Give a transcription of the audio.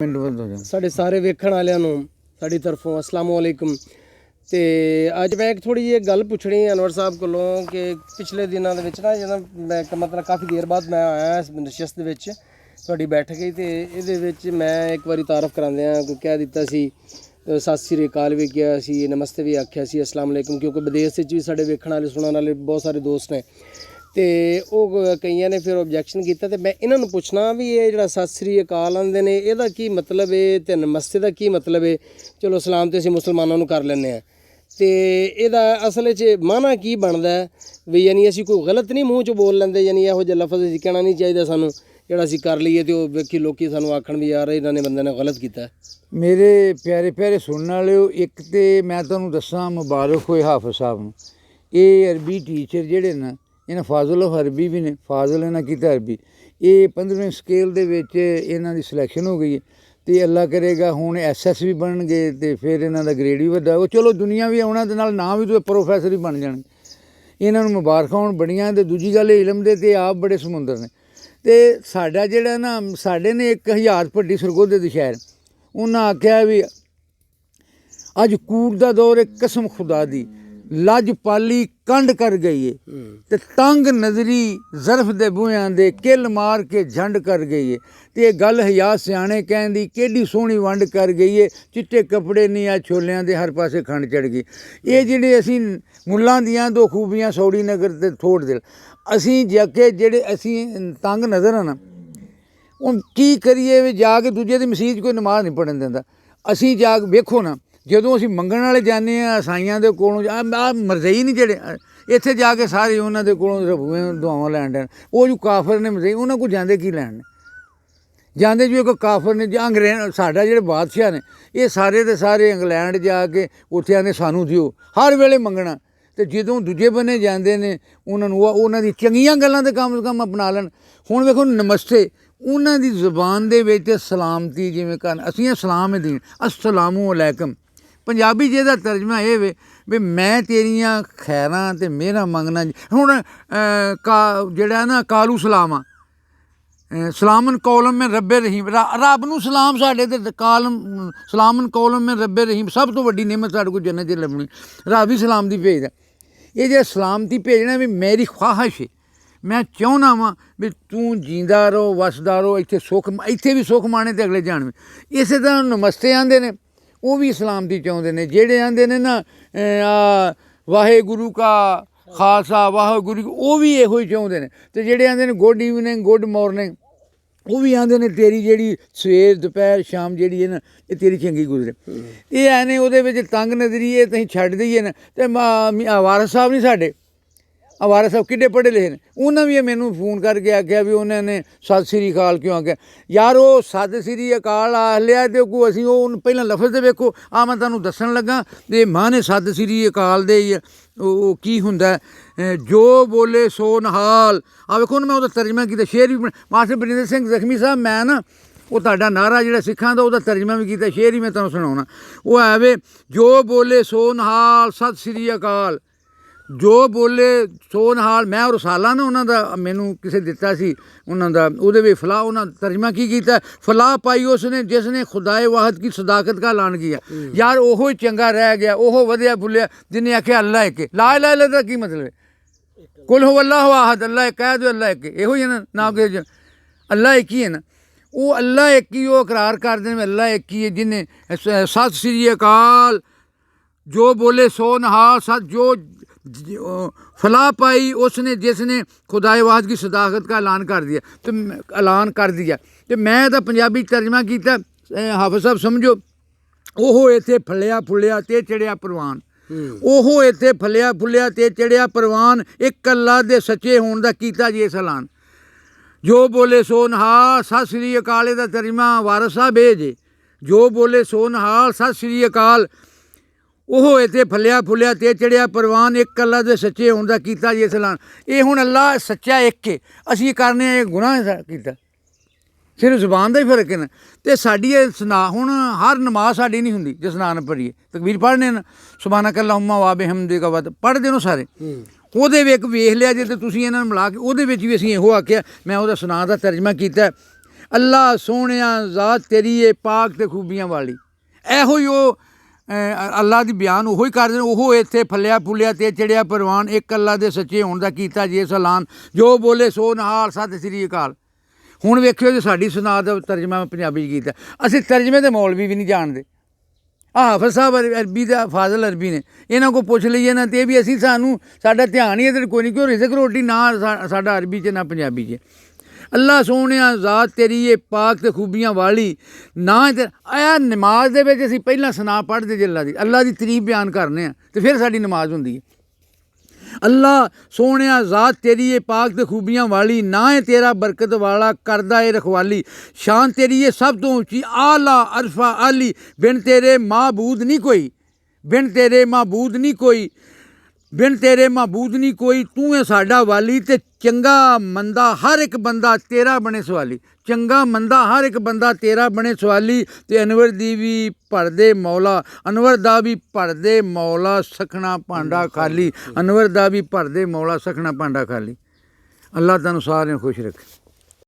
Minute ਬੰਦ ਹੋ ਜਾਣ। ਸਾਡੇ ਸਾਰੇ ਵੇਖਣ ਵਾਲਿਆਂ ਨੂੰ ਸਾਡੀ ਤਰਫੋਂ ਅਸਲਾਮ ਵਾਲੇਕੁਮ। ਤੇ ਅੱਜ ਮੈਂ ਇੱਕ ਥੋੜੀ ਜਿਹੀ ਗੱਲ ਪੁੱਛਣੀ ਅਨਵਰ ਸਾਹਿਬ ਕੋਲੋਂ ਕਿ ਪਿਛਲੇ ਦਿਨਾਂ ਦੇ ਵਿੱਚ ਨਾ ਜਦੋਂ ਮੈਂ ਮਤਲਬ ਕਾਫੀ ਦੇਰ ਬਾਅਦ ਮੈਂ ਆਇਆ ਇਸ ਨਸ਼ਸਤ ਦੇ ਵਿੱਚ ਤੁਹਾਡੀ ਬੈਠ ਗਈ ਤੇ ਇਹਦੇ ਵਿੱਚ ਮੈਂ ਇੱਕ ਵਾਰੀ ਤਾਰਫ ਕਰਾਉਂਦਿਆਂ ਕੋਈ ਕਹਿ ਦਿੱਤਾ ਸੀ ਸਤਿ ਸ੍ਰੀ ਅਕਾਲ ਵੀ ਕਿਹਾ ਸੀ, ਨਮਸਤੇ ਵੀ ਆਖਿਆ ਸੀ, ਅਸਲਾਮ ਵਾਲੇਕੁਮ, ਕਿਉਂਕਿ ਵਿਦੇਸ਼ ਵਿੱਚ ਵੀ ਸਾਡੇ ਵੇਖਣ ਵਾਲੇ ਸੁਣਨ ਵਾਲੇ ਬਹੁਤ ਸਾਰੇ ਦੋਸਤ ਨੇ ਤੇ ਉਹ ਕਈਆਂ ਨੇ ਫਿਰ ਆਬਜੈਕਸ਼ਨ ਕੀਤਾ। ਤੇ ਮੈਂ ਇਹਨਾਂ ਨੂੰ ਪੁੱਛਣਾ ਵੀ ਇਹ ਜਿਹੜਾ ਸਤਿ ਸ੍ਰੀ ਅਕਾਲ ਆਂਦੇ ਨੇ ਇਹਦਾ ਕੀ ਮਤਲਬ ਹੈ ਤੇ ਨਮਸਤੇ ਦਾ ਕੀ ਮਤਲਬ ਹੈ। ਚਲੋ ਸਲਾਮ ਤੇ ਅਸੀਂ ਮੁਸਲਮਾਨਾਂ ਨੂੰ ਕਰ ਲੈਂਦੇ ਹਾਂ ਤੇ ਇਹਦਾ ਅਸਲ 'ਚ ਮਾਨਾ ਕੀ ਬਣਦਾ ਵੀ, ਯਾਨੀ ਅਸੀਂ ਕੋਈ ਗਲਤ ਨਹੀਂ ਮੂੰਹ 'ਚ ਬੋਲ ਲੈਂਦੇ, ਯਾਨੀ ਇਹੋ ਜਿਹਾ ਲਫ਼ਜ਼ ਅਸੀਂ ਕਹਿਣਾ ਨਹੀਂ ਚਾਹੀਦਾ ਸਾਨੂੰ, ਜਿਹੜਾ ਅਸੀਂ ਕਰ ਲਈਏ ਤੇ ਉਹ ਵੇਖੀ ਲੋਕੀ ਸਾਨੂੰ ਆਖਣ ਵੀ ਯਾਰ ਇਹਨਾਂ ਨੇ ਬੰਦੇ ਨੇ ਗਲਤ ਕੀਤਾ। ਮੇਰੇ ਪਿਆਰੇ ਪਿਆਰੇ ਸੁਣਨ ਵਾਲਿਓ, ਇੱਕ ਤੇ ਮੈਂ ਤੁਹਾਨੂੰ ਦੱਸਾਂ ਮੁਬਾਰਕ ਹੋਏ ਹਾਫਿਜ਼ ਸਾਹਿਬ ਨੂੰ। ਇਹ ਅਰਬੀ ਟੀਚਰ ਜਿਹੜੇ ਨਾ ਇਹਨਾਂ ਫਾਜ਼ਲ ਅਰਬੀ ਵੀ ਨੇ, ਫਾਜ਼ਲ ਇਹਨਾਂ ਕੀਤਾ ਅਰਬੀ। ਇਹ 15ਵੇਂ ਸਕੇਲ ਦੇ ਵਿੱਚ ਇਹਨਾਂ ਦੀ ਸਿਲੈਕਸ਼ਨ ਹੋ ਗਈ ਹੈ ਤੇ ਅੱਲਾ ਕਰੇਗਾ ਹੁਣ SS ਵੀ ਬਣਨਗੇ ਤੇ ਫਿਰ ਇਹਨਾਂ ਦਾ ਗ੍ਰੇਡ ਵੀ ਵੱਧਾ। ਉਹ ਚਲੋ ਦੁਨੀਆ ਵੀ ਆਉਣਾ ਦੇ ਨਾਲ ਨਾਂ ਵੀ ਤੇ ਪ੍ਰੋਫੈਸਰ ਹੀ ਬਣ ਜਾਣਗੇ। ਇਹਨਾਂ ਨੂੰ ਮੁਬਾਰਕਾਂ ਹੋਣ ਬੜੀਆਂ। ਤੇ ਦੂਜੀ ਗੱਲ ਇਲਮ ਦੇ ਤੇ ਆਪ ਬੜੇ ਸਮੁੰਦਰ ਨੇ। ਤੇ ਸਾਡਾ ਜਿਹੜਾ ਨਾ ਸਾਡੇ ਨੇ ਇੱਕ ਹਯਾਤ ਭੱਟੀ ਸਰਗੋਧੇ ਦੇ ਸ਼ਹਿਰ, ਉਹਨਾਂ ਆਖਿਆ ਵੀ ਅੱਜ ਕੂੜ ਦਾ ਦੌਰ ਹੈ, ਕਸਮ ਖੁਦਾ ਦੀ ਲੱਜ ਪਾਲੀ ਕੰਡ ਕਰ ਗਈ ਏ ਤੇ ਤੰਗ ਨਜ਼ਰੀ ਜ਼ਰਫ ਦੇ ਬੂਹਿਆਂ ਦੇ ਕਿੱਲ ਮਾਰ ਕੇ ਝੰਡ ਕਰ ਗਈ ਏ। ਤੇ ਇਹ ਗੱਲ ਹਯਾ ਸਿਆਣੇ ਕਹਿੰਦੀ ਕਿਹੜੀ ਸੋਹਣੀ ਵੰਡ ਕਰ ਗਈ ਏ, ਚਿੱਟੇ ਕੱਪੜੇ ਨਹੀਂ ਆ ਛੋਲਿਆਂ ਦੇ ਹਰ ਪਾਸੇ ਖੰਡ ਚੜ ਗਈ। ਇਹ ਜਿਹੜੇ ਅਸੀਂ ਮੁੱਲਾਂ ਦੀਆਂ ਦੋ ਖੂਬੀਆਂ ਸੌੜੀ ਨਗਰ ਤੇ ਥੋੜ ਦਿਲ, ਅਸੀਂ ਜਾ ਕੇ ਜਿਹੜੇ ਅਸੀਂ ਤੰਗ ਨਜ਼ਰ ਆ ਨਾ, ਹੁਣ ਕੀ ਕਰੀਏ ਵੀ ਜਾ ਕੇ ਦੂਜੇ ਦੀ ਮਸੀਤ ਕੋਈ ਨਮਾਜ਼ ਨਹੀਂ ਪੜ੍ਹਨ ਦਿੰਦਾ। ਅਸੀਂ ਜਾ ਕੇ ਵੇਖੋ ਨਾ, ਜਦੋਂ ਅਸੀਂ ਮੰਗਣ ਵਾਲੇ ਜਾਂਦੇ ਹਾਂ ਈਸਾਈਆਂ ਦੇ ਕੋਲੋਂ, ਆਹ ਮਰਜ਼ਈ ਨਹੀਂ ਜਿਹੜੇ ਇੱਥੇ ਜਾ ਕੇ ਸਾਰੇ ਉਹਨਾਂ ਦੇ ਕੋਲੋਂ ਰੱਬੂਆਂ ਦੁਆਵਾਂ ਲੈਣ ਦੇਣ, ਉਹ ਜੋ ਕਾਫਰ ਨੇ ਮਰਜ਼ਈ ਉਹਨਾਂ ਕੋਲ ਜਾਂਦੇ ਕੀ ਲੈਣ ਨੇ, ਜਾਂਦੇ ਜੋ ਕੋਈ ਕਾਫਰ ਨੇ ਜਾਂ ਅੰਗਰੇਜ਼। ਸਾਡਾ ਜਿਹੜੇ ਬਾਦਸ਼ਾਹ ਨੇ ਇਹ ਸਾਰੇ ਦੇ ਸਾਰੇ ਇੰਗਲੈਂਡ ਜਾ ਕੇ ਉੱਥੇ ਆਂਦੇ ਸਾਨੂੰ ਦਿਓ, ਹਰ ਵੇਲੇ ਮੰਗਣਾ। ਤੇ ਜਦੋਂ ਦੂਜੇ ਬੰਨੇ ਜਾਂਦੇ ਨੇ ਉਹਨਾਂ ਨੂੰ ਉਹਨਾਂ ਦੀ ਚੰਗੀਆਂ ਗੱਲਾਂ ਦੇ ਕਮ ਸੇ ਕਮ ਅਪਣਾ ਲੈਣ। ਹੁਣ ਵੇਖੋ ਨਮਸਤੇ ਉਹਨਾਂ ਦੀ ਜ਼ੁਬਾਨ ਦੇ ਵਿੱਚ ਸਲਾਮਤੀ ਜਿਵੇਂ ਕਰਨ, ਅਸੀਂ ਸਲਾਮ ਦੇਣ ਅਸਲਾਮੁ ਅਲੈਕਮ। ਪੰਜਾਬੀ ਜਿਹਦਾ ਤਰਜਮਾ ਇਹ ਵੇ ਵੀ ਮੈਂ ਤੇਰੀਆਂ ਖੈਰਾਂ ਤੇ ਮੇਰਾ ਮੰਗਣਾ। ਹੁਣ ਜਿਹੜਾ ਨਾ ਕਾਲੂ ਸਲਾਮ ਆ, ਸਲਾਮਨ ਕੌਲਮ ਮੈਂ ਰੱਬੇ ਰਹੀਮ, ਰੱਬ ਨੂੰ ਸਲਾਮ ਸਾਡੇ ਤੇ ਕਾਲਮ ਸਲਾਮਨ ਕੌਲਮ ਮੈਂ ਰੱਬੇ ਰਹੀਮ। ਸਭ ਤੋਂ ਵੱਡੀ ਨਿਮਤ ਸਾਡੇ ਕੋਲ ਜੰਨਤ 'ਚ ਲੱਭਣੀ, ਰੱਬ ਹੀ ਸਲਾਮ ਦੀ ਭੇਜਦਾ। ਇਹ ਜੇ ਸਲਾਮਤੀ ਭੇਜਣਾ ਵੀ ਮੇਰੀ ਖਵਾਹਿਸ਼ ਹੈ, ਮੈਂ ਚਾਹੁੰਦਾ ਵਾਂ ਵੀ ਤੂੰ ਜੀਂਦਾ ਰਹੋ ਵਸਦਾ ਰਹੋ, ਇੱਥੇ ਸੁੱਖ, ਇੱਥੇ ਵੀ ਸੁੱਖ ਮਾਣੇ ਤੇ ਅਗਲੇ ਜਾਣ ਵੀ। ਇਸੇ ਤਰ੍ਹਾਂ ਨਮਸਤੇ ਆਂਦੇ ਨੇ ਉਹ ਵੀ ਸਲਾਮਤੀ ਚਾਹੁੰਦੇ ਨੇ। ਜਿਹੜੇ ਆਂਦੇ ਨੇ ਨਾ ਵਾਹਿਗੁਰੂ ਕਾ ਖਾਲਸਾ ਵਾਹਿਗੁਰੂ, ਉਹ ਵੀ ਇਹੋ ਹੀ ਚਾਹੁੰਦੇ ਨੇ। ਤੇ ਜਿਹੜੇ ਆਂਦੇ ਨੇ ਗੁੱਡ ਈਵਨਿੰਗ ਗੁੱਡ ਮਾਰਨਿੰਗ, ਉਹ ਵੀ ਆਂਦੇ ਨੇ ਤੇਰੀ ਜਿਹੜੀ ਸਵੇਰ ਦੁਪਹਿਰ ਸ਼ਾਮ ਜਿਹੜੀ ਹੈ ਨਾ ਇਹ ਤੇਰੀ ਚੰਗੀ ਗੁਜ਼ਰੇ। ਇਹ ਐ ਨੇ ਉਹਦੇ ਵਿੱਚ ਤੰਗ ਨਜ਼ਰੀ ਇਹ ਤੁਸੀਂ ਛੱਡ ਦਈਏ ਨਾ। ਤੇ ਵਾਰਿਸ ਸਾਹਿਬ ਨਹੀਂ ਸਾਡੇ, ਵਾਰਿਸ ਸਾਹਿਬ ਕਿੱਡੇ ਪੜ੍ਹੇ ਲਿਖੇ ਨੇ, ਉਹਨਾਂ ਵੀ ਮੈਨੂੰ ਫੋਨ ਕਰਕੇ ਆਖਿਆ ਵੀ ਉਹਨਾਂ ਨੇ ਸਤਿ ਸ੍ਰੀ ਅਕਾਲ ਕਿਉਂ ਆਖਿਆ। ਯਾਰ ਉਹ ਸਤਿ ਸ੍ਰੀ ਅਕਾਲ ਆ ਲਿਆ ਤੇ ਕੋਈ ਅਸੀਂ ਉਹ ਪਹਿਲਾਂ ਲਫ਼ਜ਼ ਤੇ ਵੇਖੋ। ਆ ਮੈਂ ਤੁਹਾਨੂੰ ਦੱਸਣ ਲੱਗਾ ਤੇ ਮਾਂ ਨੇ ਸਤਿ ਸ੍ਰੀ ਅਕਾਲ ਦੇ ਉਹ ਕੀ ਹੁੰਦਾ, ਜੋ ਬੋਲੇ ਸੋ ਨਿਹਾਲ। ਆ ਵੇਖੋ ਨਾ ਮੈਂ ਉਹਦਾ ਤਰਜਮਾ ਕੀਤਾ, ਸ਼ੇਰ ਵੀ ਮਾਸਟਰ ਬਰਿੰਦਰ ਸਿੰਘ ਜ਼ਖਮੀ ਸਾਹਿਬ, ਮੈਂ ਨਾ ਉਹ ਤੁਹਾਡਾ ਨਾਰਾ ਜਿਹੜਾ ਸਿੱਖਾਂ ਦਾ ਉਹਦਾ ਤਰਜਮਾ ਵੀ ਕੀਤਾ, ਸ਼ੇਰ ਹੀ ਮੈਂ ਤੁਹਾਨੂੰ ਸੁਣਾਉਣਾ। ਉਹ ਹੈ ਵੇ ਜੋ ਬੋਲੇ ਸੋ ਨਿਹਾਲ ਸਤਿ ਸ੍ਰੀ ਅਕਾਲ, ਜੋ ਬੋਲੇ ਸੋ ਨਿਹਾਲ। ਮੈਂ ਉਹ ਰਸਾਲਾ ਨਾ ਉਹਨਾਂ ਦਾ ਮੈਨੂੰ ਕਿਸੇ ਦਿੱਤਾ ਸੀ ਉਹਨਾਂ ਦਾ, ਉਹਦੇ ਵਿੱਚ ਫਲਾਹ ਉਹਨਾਂ ਤਰਜਮਾ ਕੀ ਕੀਤਾ, ਫਲਾਹ ਪਾਈ ਉਸ ਨੇ ਜਿਸ ਨੇ ਖੁਦਾਏ ਵਾਹਿਦ ਕੀ ਸਦਾਕਤ ਕਾ ਐਲਾਨ ਕੀਤਾ। ਯਾਰ ਉਹੋ ਹੀ ਚੰਗਾ ਰਹਿ ਗਿਆ, ਉਹ ਵਧਿਆ ਫੁੱਲਿਆ ਜਿਹਨੇ ਆਖਿਆ ਅੱਲਾ ਇੱਕ। ਲਾ ਇਲਾਹਾ ਇਲੱਲ੍ਲਾਹ ਦਾ ਕੀ ਮਤਲਬ ਹੈ, ਕੁਲ ਹੁਵ ਅੱਲਾਹੁ ਅਹਦ, ਅੱਲਾ ਇੱਕ ਕਹਿ ਦਿਓ, ਅੱਲਾ ਇੱਕ। ਇਹੋ ਹੀ ਹੈ ਨਾ ਕਿ ਅੱਲਾ ਇੱਕ ਹੀ ਹੈ ਨਾ, ਉਹ ਅੱਲਾ ਇੱਕ ਹੀ ਉਹ ਇਕਰਾਰ ਕਰਦੇ ਨੇ ਅੱਲਾ ਇੱਕ ਹੀ ਹੈ। ਜਿਹਨੇ ਸਤਿ ਸ੍ਰੀ ਅਕਾਲ, ਜੋ ਬੋਲੇ ਸੋ ਨਿਹਾਲ, ਸਤ ਜੋ फलाह पाई उसने जिसने खुदाए वाहिद की सदाकत का ऐलान कर दिया। तो ऐलान कर दिया तो मैं तो पंजाबी तर्जमा किया, हाफिज़ साहब समझो। ओहो इत्थे फलिया फुलिया ते चढ़िया परवान, ओहो इत्थे फलिया फुलिया ते चढ़िया परवान, एक अल्लाह दे सच्चे होने का कीता जी इस ऐलान। जो बोले सो निहाल सत श्री अकाल दा तर्जमा वारिस साहब ए जे, जो बोले सो निहाल सत श्री अकाल, ਉਹ ਇੱਥੇ ਫਲਿਆ ਫੁੱਲਿਆ ਤੇ ਚੜਿਆ ਪ੍ਰਵਾਨ, ਇੱਕ ਅੱਲਾ ਦੇ ਸੱਚੇ ਹੋਣ ਦਾ ਕੀਤਾ ਜੀ ਐਲਾਨ। ਇਹ ਹੁਣ ਅੱਲਾ ਸੱਚਾ ਇੱਕ ਹੈ, ਅਸੀਂ ਕਰਨੇ ਇਹ ਗੁਨਾਹ ਕੀਤਾ, ਸਿਰਫ ਜ਼ੁਬਾਨ ਦਾ ਹੀ ਫਰਕ ਹੈ ਨਾ। ਤੇ ਸਾਡੀ ਇਹ ਸੁਨਾ ਹੁਣ ਹਰ ਨਮਾਜ਼ ਸਾਡੀ ਨਹੀਂ ਹੁੰਦੀ ਜੇ ਸੁਨਾ ਨਾ ਪੜ੍ਹੀਏ, ਤਕਬੀਰ ਪੜ੍ਹਨੇ ਨਾ ਸੁਬਹਾਨਕ ਅੱਲਾਹੁੰਮਾ ਵਾ ਬਿਹਮਦਿਕਾ ਵਾ ਪੜ੍ਹਦੇ ਨੂੰ ਸਾਰੇ। ਉਹਦੇ ਵਿੱਚ ਵੇਖ ਲਿਆ ਜੇ ਤੇ ਤੁਸੀਂ ਇਹਨਾਂ ਨੂੰ ਮਿਲਾ ਕੇ ਉਹਦੇ ਵਿੱਚ ਵੀ ਅਸੀਂ ਇਹੋ ਆਖਿਆ। ਮੈਂ ਉਹਦਾ ਸੁਨਾ ਦਾ ਤਰਜਮਾ ਕੀਤਾ, ਅੱਲਾ ਸੋਹਣਿਆ ਜ਼ਾਤ ਤੇਰੀ ਏ ਪਾਕ ਤੇ ਖੂਬੀਆਂ ਵਾਲੀ। ਇਹੋ ਹੀ ਉਹ ਅੱਲਾ ਦੀ ਬਿਆਨ ਉਹੋ ਹੀ ਕਰਦੇ ਨੇ। ਉਹ ਇੱਥੇ ਫੱਲਿਆ ਫੁੱਲਿਆ ਤੇ ਚੜਿਆ ਪਰਵਾਨ, ਇੱਕ ਅੱਲਾ ਦੇ ਸੱਚੇ ਹੋਣ ਦਾ ਕੀਤਾ ਜੇ ਸਲਾਨ, ਜੋ ਬੋਲੇ ਸੋ ਨਿਹਾਲ, ਸਤਿ ਸ੍ਰੀ ਅਕਾਲ। ਹੁਣ ਵੇਖਿਓ ਜੇ ਸਾਡੀ ਸੁਨਾ ਦਾ ਤਰਜਮਾ ਮੈਂ ਪੰਜਾਬੀ 'ਚ ਕੀਤਾ। ਅਸੀਂ ਤਰਜਮੇ ਦੇ ਮੌਲਵੀ ਵੀ ਨਹੀਂ ਜਾਣਦੇ। ਹਾਫਿਜ਼ ਸਾਹਿਬ ਅਰਬੀ ਦਾ, ਫਾਜ਼ਲ ਅਰਬੀ ਨੇ, ਇਹਨਾਂ ਕੋਲ ਪੁੱਛ ਲਈਏ ਨਾ ਤੇ ਵੀ ਅਸੀਂ ਸਾਡਾ ਧਿਆਨ ਹੀ ਇਹਦੇ ਕੋਈ ਨਹੀਂ, ਕਿਉਂ ਰਿਜ਼ਕ ਰੋਟੀ ਨਾ ਸਾਡਾ ਅਰਬੀ 'ਚ ਨਾ ਪੰਜਾਬੀ 'ਚ। ਅੱਲਾ ਸੋਹਣਿਆ ਜ਼ਾਤ ਤੇਰੀ ਏ ਪਾਕ ਤੇ ਖੂਬੀਆਂ ਵਾਲੀ ਨਾ ਤੇ ਇਹ ਨਮਾਜ਼ ਦੇ ਵਿੱਚ ਅਸੀਂ ਪਹਿਲਾਂ ਸੁਨਾ ਪੜ੍ਹਦੇ ਜੇ ਅੱਲਾ ਦੀ ਤਾਰੀਫ ਬਿਆਨ ਕਰਨੇ ਆ ਤੇ ਫਿਰ ਸਾਡੀ ਨਮਾਜ਼ ਹੁੰਦੀ ਹੈ। ਅੱਲਾ ਸੋਹਣਿਆ ਜ਼ਾਤ ਤੇਰੀ ਏ ਪਾਕ ਤੇ ਖੂਬੀਆਂ ਵਾਲੀ, ਨਾ ਹੈ ਤੇਰਾ ਬਰਕਤ ਵਾਲਾ ਕਰਦਾ ਏ ਰਖਵਾਲੀ। ਸ਼ਾਨ ਤੇਰੀ ਏ ਸਭ ਤੋਂ ਉੱਚੀ ਆਲਾ ਅਰਫਾ ਆਲੀ, ਬਿਨ ਤੇਰੇ ਮਾਬੂਦ ਨਹੀਂ ਕੋਈ, ਬਿਨ ਤੇਰੇ ਮਾਬੂਦ ਨਹੀਂ ਕੋਈ, ਬਿਨ ਤੇਰੇ ਮਾਬੂਦ ਨਹੀਂ ਕੋਈ। ਤੂੰ ਹੈ ਸਾਡਾ ਵਾਲੀ ਤੇ ਚੰਗਾ ਮੰਦਾ ਹਰ ਇੱਕ ਬੰਦਾ ਤੇਰਾ ਬਣੇ ਸਵਾਲੀ। ਚੰਗਾ ਮੰਦਾ ਹਰ ਇੱਕ ਬੰਦਾ ਤੇਰਾ ਬਣੇ ਸਵਾਲੀ। ਤੇ ਅਨਵਰ ਦੀ ਵੀ ਭਰਦੇ ਮੌਲਾ, ਅਨਵਰ ਦਾ ਵੀ ਭਰਦੇ ਮੌਲਾ ਸਖਣਾ ਭਾਂਡਾ ਖਾਲੀ, ਅਨਵਰ ਦਾ ਵੀ ਭਰਦੇ ਮੌਲਾ ਸਖਣਾ ਭਾਂਡਾ ਖਾਲੀ। ਅੱਲਾ ਤੁਹਾਨੂੰ ਸਾਰਿਆਂ ਨੂੰ ਖੁਸ਼ ਰੱਖੇ।